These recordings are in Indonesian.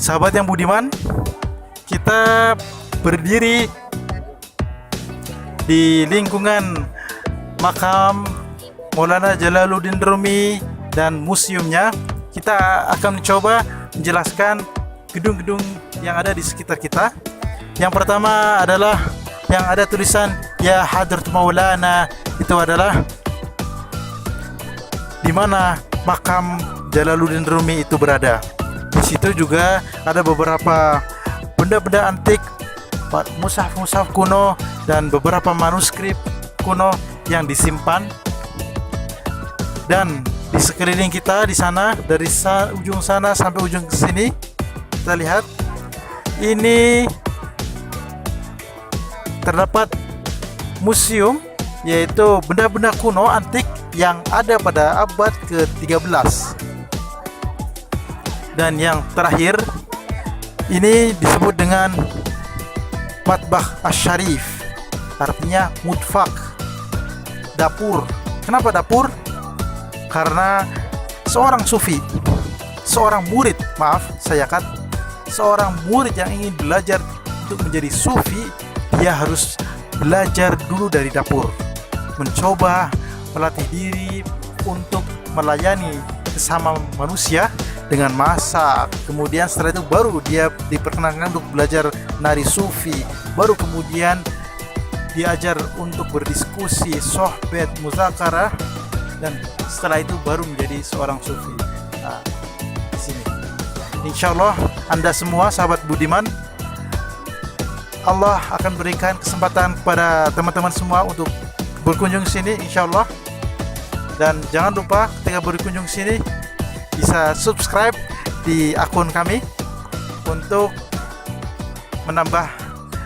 Sahabat yang budiman, kita berdiri di lingkungan makam Maulana Jalaluddin Rumi dan museumnya. Kita akan mencoba menjelaskan gedung-gedung yang ada di sekitar kita. Yang pertama adalah yang ada tulisan Ya Hadrat Maulana, itu adalah di mana makam Jalaluddin Rumi itu berada. Di situ juga ada beberapa benda-benda antik, mushaf-mushaf kuno dan beberapa manuskrip kuno yang disimpan. Dan di sekeliling kita di sana, dari ujung sana sampai ujung sini, kita lihat ini terdapat museum, yaitu benda-benda kuno antik yang ada pada abad ke-13. Dan yang terakhir, ini disebut dengan Matbah Asy-Syarif, artinya mutfak, dapur. Kenapa dapur? Karena seorang seorang murid yang ingin belajar untuk menjadi sufi, dia harus belajar dulu dari dapur, mencoba melatih diri untuk melayani sesama manusia dengan masak. Kemudian setelah itu baru dia diperkenankan untuk belajar nari sufi, baru kemudian diajar untuk berdiskusi, sohbet, muzakarah, dan setelah itu baru menjadi seorang sufi. Nah, di sini insyaallah Anda semua sahabat budiman, Allah akan berikan kesempatan kepada teman-teman semua untuk berkunjung sini insyaallah. Dan jangan lupa ketika berkunjung sini bisa subscribe di akun kami untuk menambah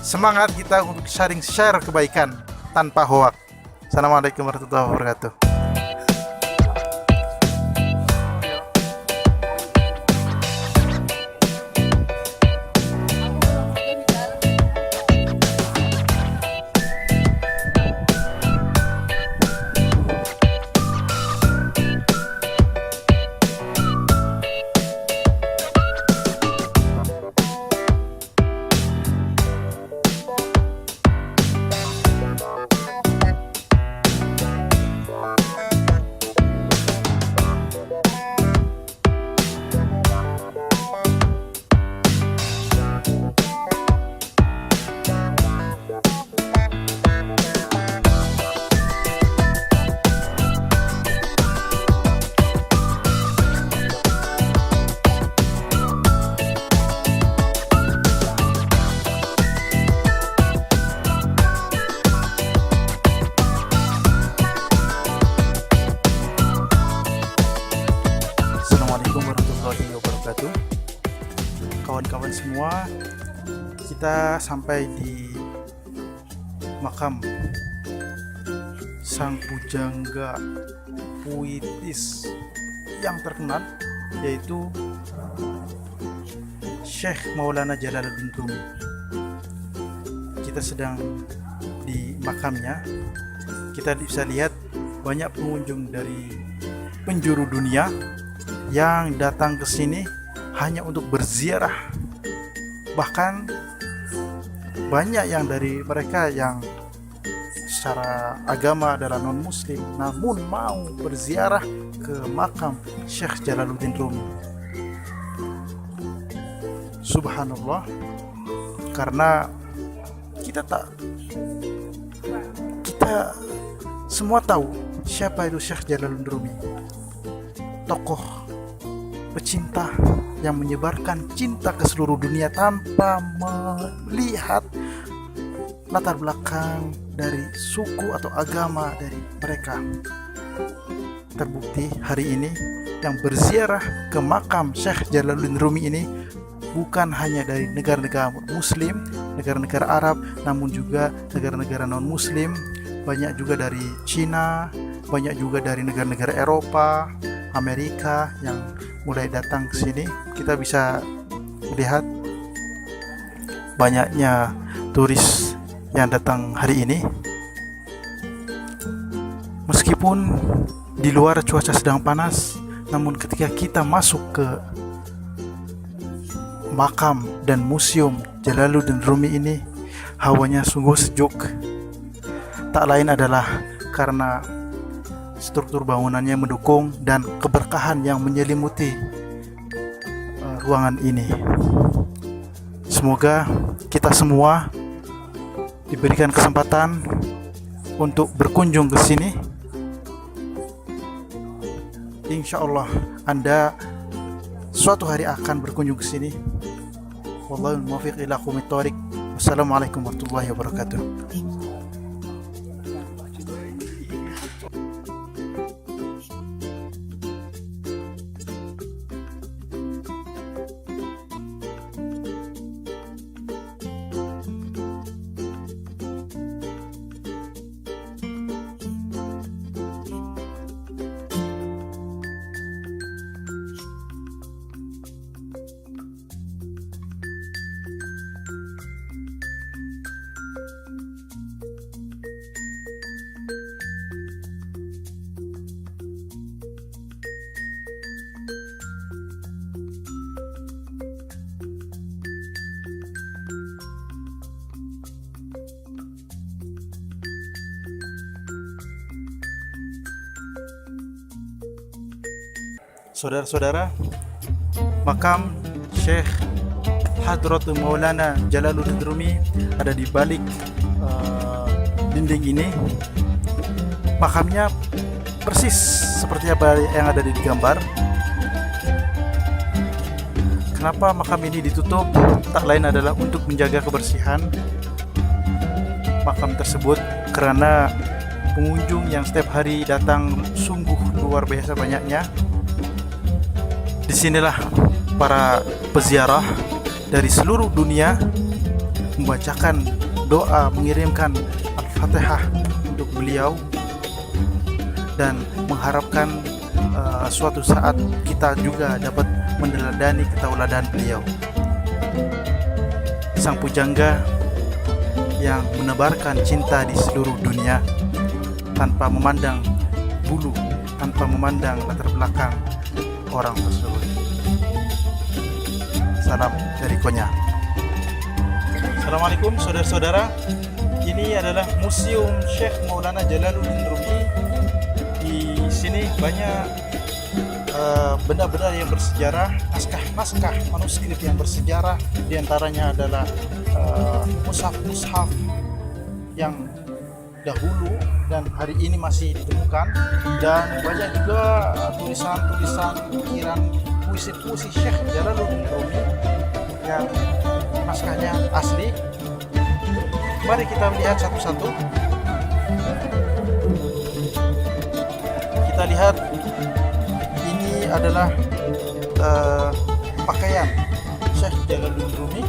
semangat kita untuk share kebaikan tanpa hoak. Assalamualaikum warahmatullahi wabarakatuh. Kawan-kawan semua, kita sampai di makam sang pujangga puitis yang terkenal, yaitu Syekh Maulana Jalaluddin Rumi. Kita sedang di makamnya. Kita bisa lihat banyak pengunjung dari penjuru dunia yang datang ke sini hanya untuk berziarah. Bahkan banyak yang dari mereka yang secara agama adalah non muslim, namun mau berziarah ke makam Syekh Jalaluddin Rumi. Subhanallah, karena kita semua tahu siapa itu Syekh Jalaluddin Rumi, tokoh pecinta yang menyebarkan cinta ke seluruh dunia tanpa melihat latar belakang dari suku atau agama dari mereka. Terbukti hari ini yang berziarah ke makam Syekh Jalaluddin Rumi ini bukan hanya dari negara-negara muslim, negara-negara Arab, namun juga negara-negara non-muslim. Banyak juga dari Cina, banyak juga dari negara-negara Eropa, Amerika yang mulai datang ke sini. Kita bisa melihat banyaknya turis yang datang hari ini. Meskipun di luar cuaca sedang panas, namun ketika kita masuk ke makam dan museum Jalaluddin Rumi ini hawanya sungguh sejuk. Tak lain adalah karena struktur bangunannya mendukung dan keberkahan yang menyelimuti ruangan ini. Semoga kita semua diberikan kesempatan untuk berkunjung ke sini. Insya Allah Anda suatu hari akan berkunjung ke sini. Wallahul muwaffiq ila aqwamit thoriq. Wassalamualaikum warahmatullahi wabarakatuh. Saudara-saudara, makam Syekh Hadratul Maulana Jalaluddin Rumi ada di balik dinding ini. Makamnya persis seperti apa yang ada di gambar. Kenapa makam ini ditutup? Tak lain adalah untuk menjaga kebersihan makam tersebut, karena pengunjung yang setiap hari datang sungguh luar biasa banyaknya. Disinilah para peziarah dari seluruh dunia membacakan doa, mengirimkan Al-Fatihah untuk beliau, dan mengharapkan suatu saat kita juga dapat meneladani ketauladan beliau, sang pujangga yang menebarkan cinta di seluruh dunia tanpa memandang bulu, tanpa memandang latar belakang orang tersebut. Salam dari Konya. Assalamualaikum saudara-saudara. Ini adalah Museum Syekh Maulana Jalaluddin Rumi. Di sini banyak benda-benda yang bersejarah, naskah-naskah manuskrip yang bersejarah. Di antaranya adalah mushaf-mushaf yang dahulu dan hari ini masih ditemukan, dan banyak juga tulisan-tulisan ukiran puisi-puisi Syekh Jalaluddin Rumi yang naskahnya asli. Mari kita lihat satu-satu. Kita lihat, ini adalah pakaian Syekh Jalaluddin Rumi.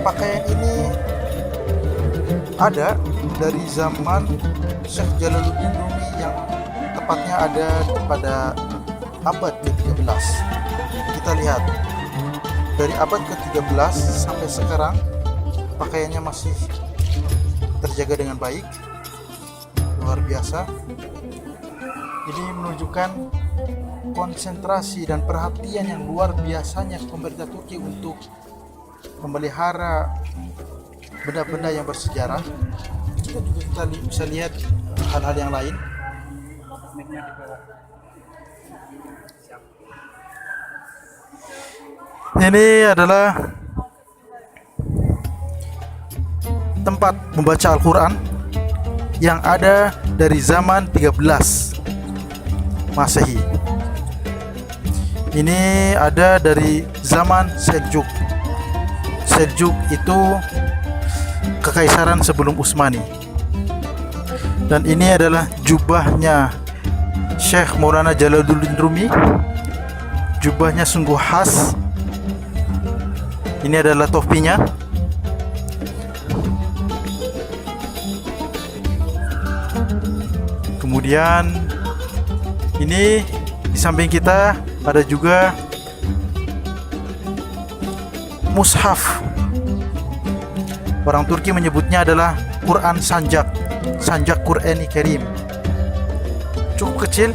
Pakaian ini ada dari zaman Syekh Jalaluddin Rumi yang tepatnya ada pada abad ke-13. Kita lihat dari abad ke-13 sampai sekarang pakaiannya masih terjaga dengan baik, luar biasa. Ini menunjukkan konsentrasi dan perhatian yang luar biasanya pemerintah Turki untuk memelihara benda-benda yang bersejarah. Kita juga bisa lihat hal-hal yang lain. Ini adalah tempat membaca Al-Quran yang ada dari zaman 13 Masehi. Ini ada dari zaman Seljuk. Seljuk itu kekaisaran sebelum Utsmani. Dan ini adalah jubahnya Syekh Maulana Jalaluddin Rumi. Jubahnya sungguh khas. Ini adalah topinya. Kemudian ini di samping kita ada juga mushaf. Orang Turki menyebutnya adalah Quran Sanjak, Sanjak Qur'ani Karim. Cukup kecil.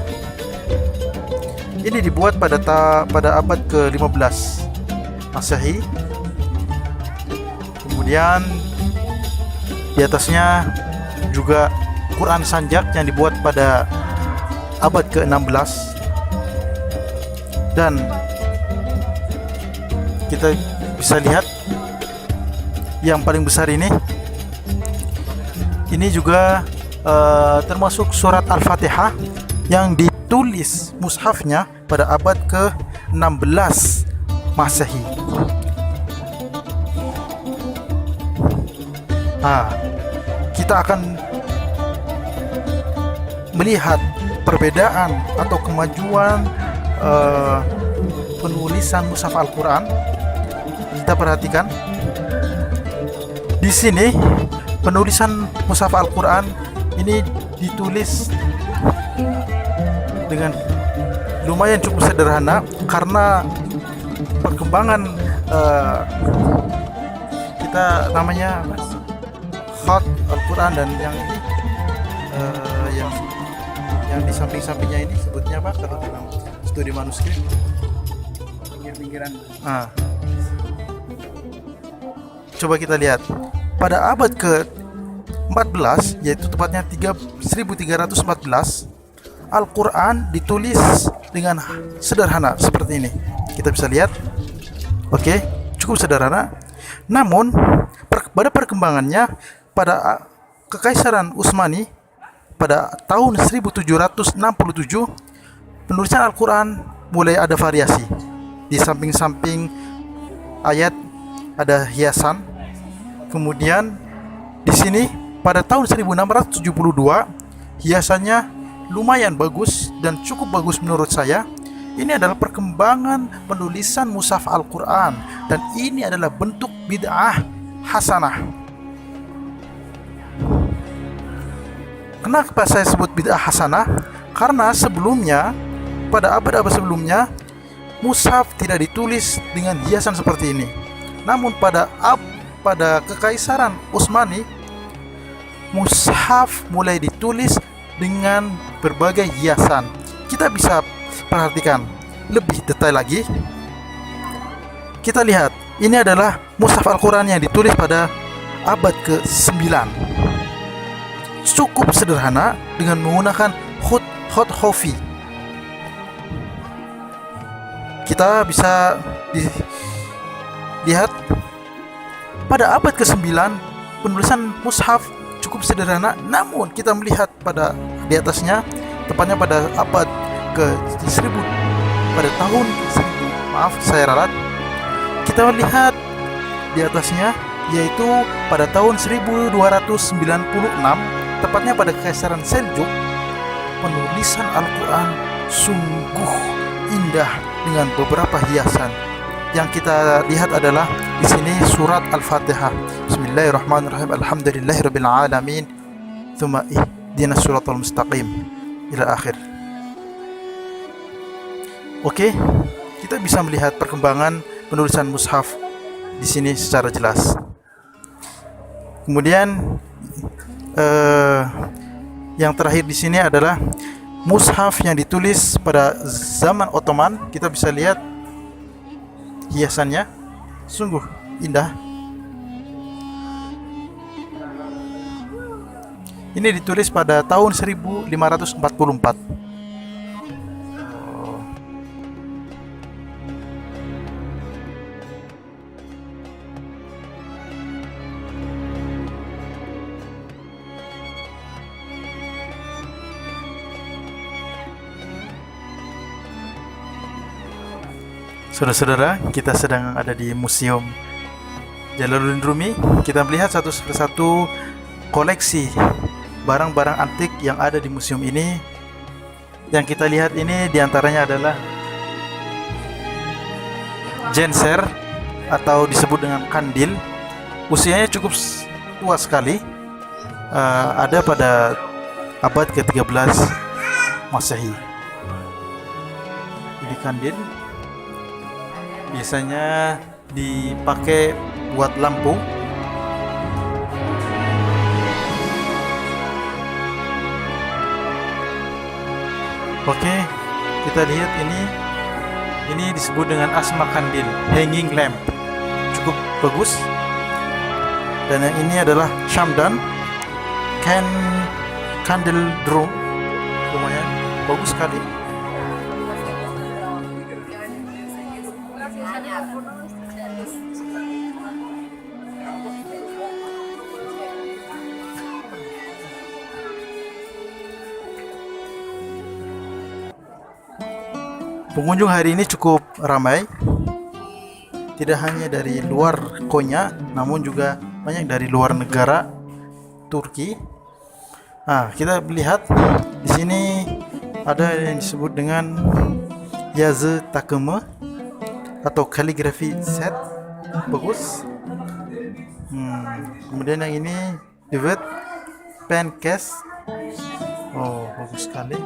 Ini dibuat pada abad ke-15 Masehi. Kemudian di atasnya juga Quran Sanjak yang dibuat pada abad ke-16. Dan kita bisa lihat yang paling besar ini juga termasuk surat Al-Fatihah yang ditulis mushafnya pada abad ke-16 Masehi. Kita akan melihat perbedaan atau kemajuan penulisan mushaf Al-Quran. Kita perhatikan di sini penulisan mushaf Al-Quran ini ditulis dengan lumayan cukup sederhana karena perkembangan kita namanya khat Al-Quran, dan yang ini yang di samping-sampingnya ini sebutnya apa kalau dalam studi manuskrip? Pinggir-pinggiran. Coba kita lihat pada abad ke-14, yaitu tepatnya 1314, Al-Quran ditulis dengan sederhana seperti ini. Kita bisa lihat, oke, cukup sederhana. Namun pada perkembangannya pada Kekaisaran Utsmani pada tahun 1767, penulisan Al-Quran mulai ada variasi. Di samping-samping ayat ada hiasan. Kemudian di sini pada tahun 1672 hiasannya lumayan bagus dan cukup bagus menurut saya. Ini adalah perkembangan penulisan mushaf Al-Quran, dan ini adalah bentuk bid'ah hasanah. Kenapa saya sebut bid'ah hasanah? Karena sebelumnya, pada abad-abad sebelumnya, mushaf tidak ditulis dengan hiasan seperti ini. Namun pada Kekaisaran Utsmani, mushaf mulai ditulis dengan berbagai hiasan. Kita bisa perhatikan lebih detail lagi. Kita lihat, ini adalah mushaf Al-Quran yang ditulis pada abad ke-9. Cukup sederhana dengan menggunakan khut hofi. Kita bisa lihat pada abad ke-9 penulisan mushaf cukup sederhana, namun kita melihat pada di atasnya, tepatnya pada abad ke-1000, pada tahun 1000, maaf saya ralat, kita melihat di atasnya, yaitu pada tahun 1296, tepatnya pada Kekaisaran Seljuk, penulisan Al-Quran sungguh indah dengan beberapa hiasan. Yang kita lihat adalah di sini surat Al-Fatihah. Bismillahirrahmanirrahim. Alhamdulillahirabbil alamin. Tsumma ihdinas siratal mustaqim ila akhir. Oke, kita bisa melihat perkembangan penulisan mushaf di sini secara jelas. Kemudian yang terakhir di sini adalah mushaf yang ditulis pada zaman Ottoman. Kita bisa lihat hiasannya sungguh indah. Ini ditulis pada tahun 1544. Saudara-saudara, kita sedang ada di Museum Jalaluddin Rumi. Kita melihat satu persatu koleksi barang-barang antik yang ada di museum ini. Yang kita lihat ini diantaranya adalah genser atau disebut dengan kandil. Usianya cukup tua sekali, ada pada abad ke-13 Masehi. Ini kandil biasanya dipakai buat lampu. Oke, Kita lihat ini disebut dengan asma kandil, hanging lamp, cukup bagus. Dan yang ini adalah syamdan, candle drum, lumayan bagus sekali. Pengunjung hari ini cukup ramai, tidak hanya dari luar Konya, namun juga banyak dari luar negara Turki. Nah, kita lihat di sini ada yang disebut dengan yazı takımı atau kaligrafi set, bagus. Kemudian yang ini David pen case, oh bagus sekali.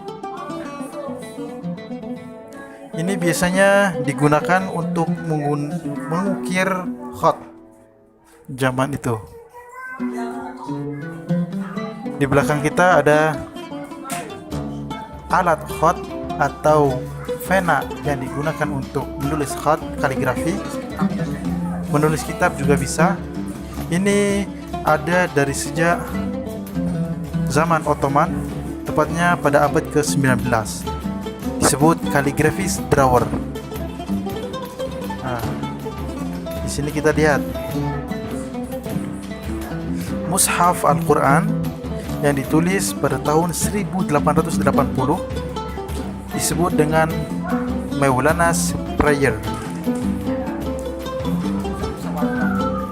Ini biasanya digunakan untuk mengukir khat zaman itu. Di belakang kita ada alat khat atau pena yang digunakan untuk menulis khat, kaligrafi. Menulis kitab juga bisa. Ini ada dari sejak zaman Ottoman, tepatnya pada abad ke-19. Disebut kaligrafis drawer. Nah, di sini kita lihat mushaf Al-Quran yang ditulis pada tahun 1880, disebut dengan Maulana's Prayer.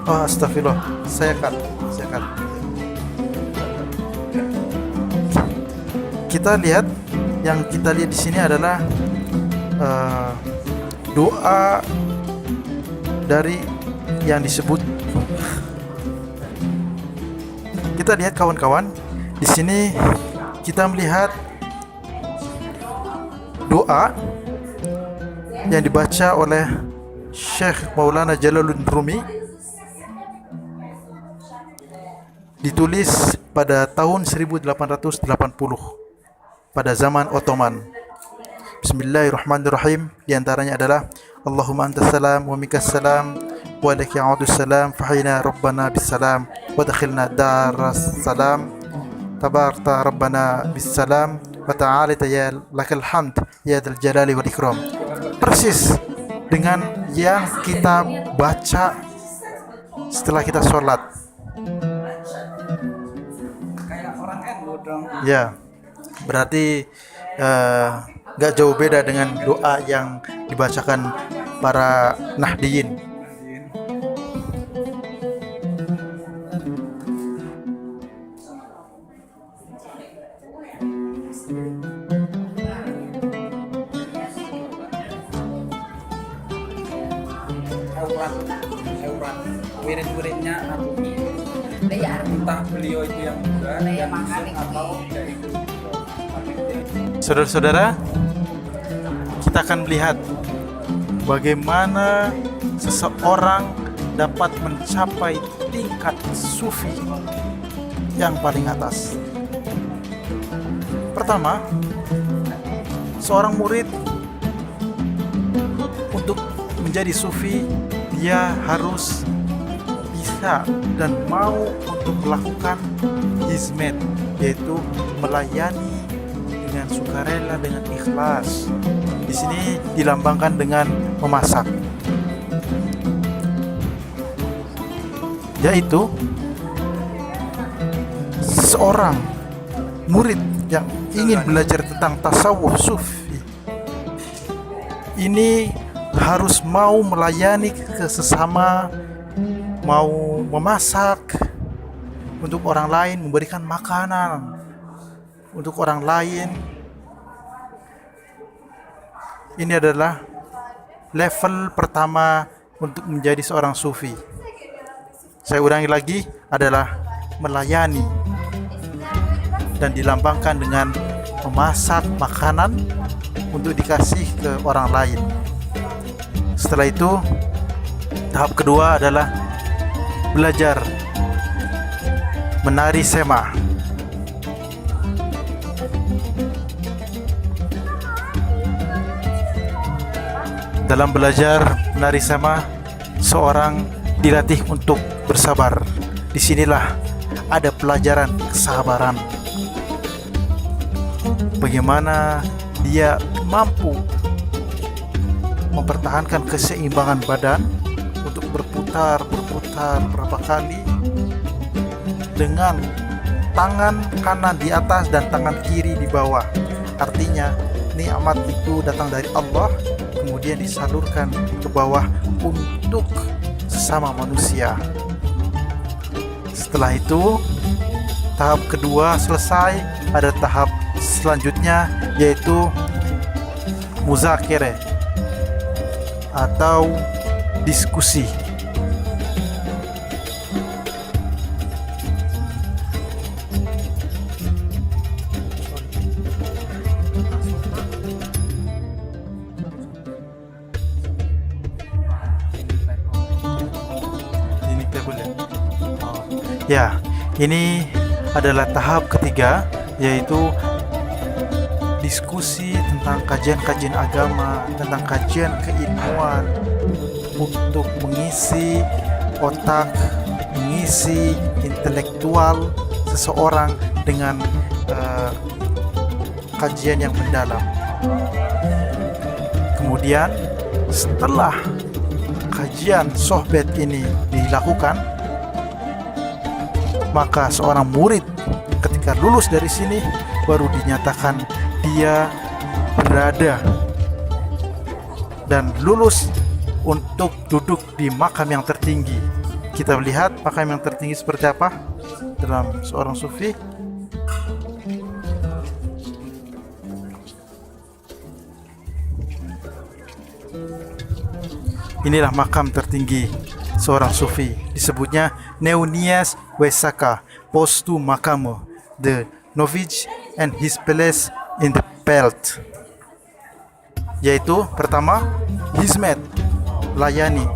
Oh, astagfirullah, saya cut. Kita lihat, yang kita lihat di sini adalah doa dari yang disebut. Kita lihat kawan-kawan, di sini kita melihat doa yang dibaca oleh Syekh Maulana Jalaluddin Rumi, ditulis pada tahun 1880 pada zaman Ottoman. Bismillahirrahmanirrahim. Di antaranya adalah Allahumma antas salam wa minkas salam wa ilaika ya'udus salam fahina rabbana bis salam wa dakhilna daras salam tabarakta rabbana bis salam wa ta'alita ya lakal hamd ya dzal jalali wal ikram. Persis dengan yang kita baca setelah kita sholat. Ya, berarti gak jauh beda dengan doa yang dibacakan para Nahdiyin. Wirid-wiridnya entah beliau itu yang bukan yang atau itu. Saudara-saudara, kita akan melihat bagaimana seseorang dapat mencapai tingkat sufi yang paling atas. Pertama, seorang murid untuk menjadi sufi, dia harus bisa dan mau untuk melakukan hizmet, yaitu melayani dengan sukarela, dengan ikhlas. Di sini dilambangkan dengan memasak, yaitu seorang murid yang ingin belajar tentang tasawuf sufi ini harus mau melayani ke sesama, mau memasak untuk orang lain, memberikan makanan untuk orang lain. Ini adalah level pertama untuk menjadi seorang sufi. Saya ulangi lagi, adalah melayani dan dilambangkan dengan memasak makanan untuk dikasih ke orang lain. Setelah itu, tahap kedua adalah belajar menari sema. Dalam belajar menari sema, seorang dilatih untuk bersabar. Disinilah ada pelajaran kesabaran. Bagaimana dia mampu mempertahankan keseimbangan badan untuk berputar berapa kali dengan tangan kanan di atas dan tangan kiri di bawah. Artinya nikmat itu datang dari Allah, kemudian disalurkan ke bawah untuk sesama manusia. Setelah itu tahap kedua selesai, ada tahap selanjutnya yaitu muzakirah atau diskusi. Ini kita boleh. Ya, ini adalah tahap ketiga, yaitu diskusi tentang kajian-kajian agama, tentang kajian keilmuan untuk mengisi otak, mengisi intelektual seseorang dengan kajian yang mendalam. Kemudian setelah kajian sohbet ini dilakukan, maka seorang murid ketika lulus dari sini baru dinyatakan dia berada dan lulus untuk duduk di makam yang tertinggi. Kita lihat makam yang tertinggi seperti apa dalam seorang sufi. Inilah makam tertinggi seorang sufi, disebutnya Neunias Wesaka, postu makamu, the novice and his place in the belt. Yaitu pertama, hizmet, layani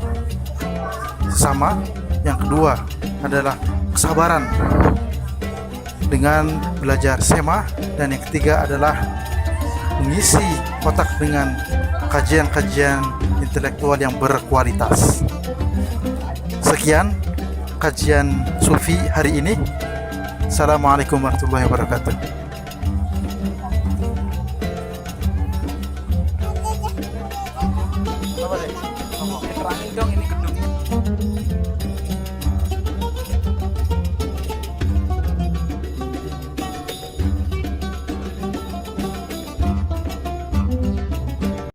sesama. Yang kedua adalah kesabaran dengan belajar sema, dan yang ketiga adalah mengisi otak dengan kajian-kajian intelektual yang berkualitas. Sekian kajian sufi hari ini. Assalamualaikum warahmatullahi wabarakatuh.